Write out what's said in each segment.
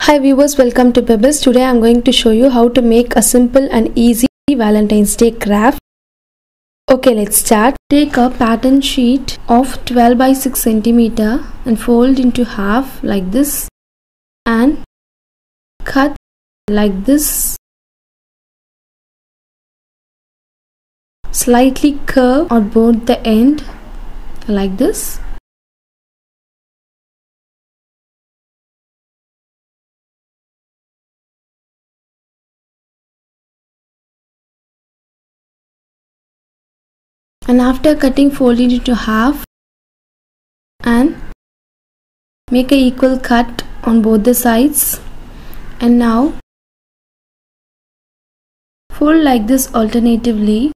Hi viewers, welcome to Pebbles. Today I am going to show you how to make a simple and easy Valentine's Day craft. Okay, let's start. Take a pattern sheet of 12 by 6 centimeter and fold into half like this and cut like this. Slightly curve on both the end like this. And after cutting, fold it into half and make an equal cut on both the sides. And now fold like this alternatively.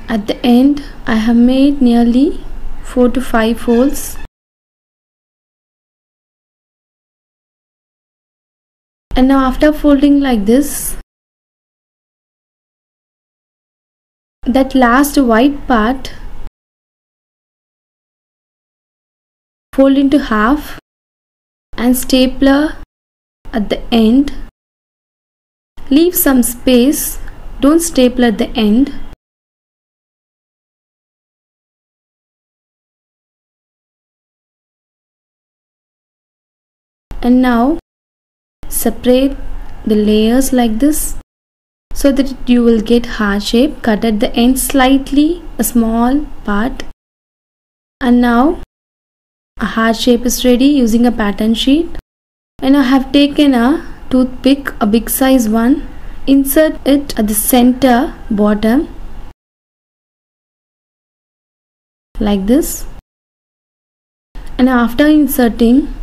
At the end, I have made nearly 4 to 5 folds. And now after folding like this, that last white part, fold into half and stapler at the end. Leave some space, don't staple at the end. And now separate the layers like this so that you will get heart shape. Cut at the end slightly a small part. And now a heart shape is ready using a pattern sheet. And I have taken a toothpick, a big size one, insert it at the center bottom like this. And after inserting,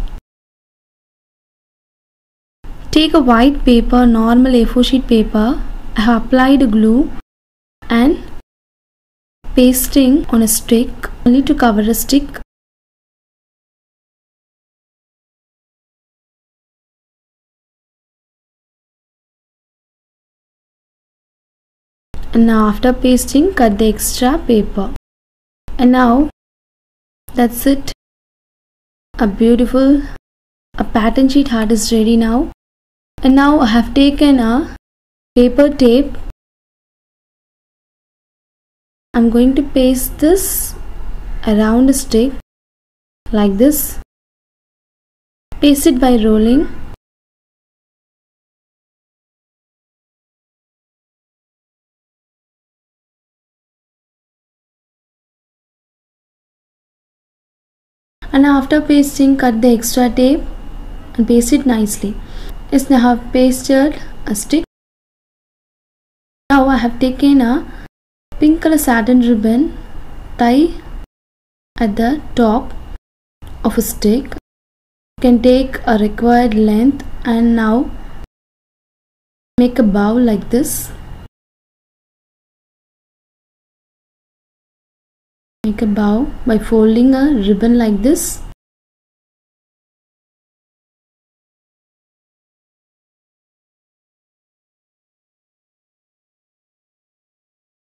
take a white paper, normal A4 sheet paper. I have applied glue and pasting on a stick, only to cover a stick. And now after pasting, cut the extra paper. And now that's it. A beautiful pattern sheet heart is ready now. And now I have taken a paper tape. I'm going to paste this around the stick like this. Paste it by rolling. And after pasting, cut the extra tape and paste it nicely. Yes, now I have pasted a stick. Now I have taken a pink color satin ribbon, tie at the top of a stick. You can take a required length and now make a bow like this. Make a bow by folding a ribbon like this.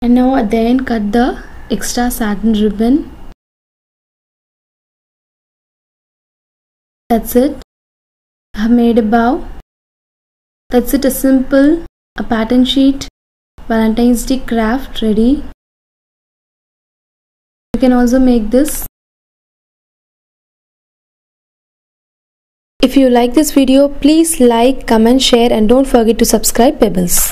And now at the end, cut the extra satin ribbon. That's it. I have made a bow. That's it, a simple pattern sheet Valentine's Day craft ready. You can also make this. If you like this video, please like, comment, share and don't forget to subscribe Pebbles.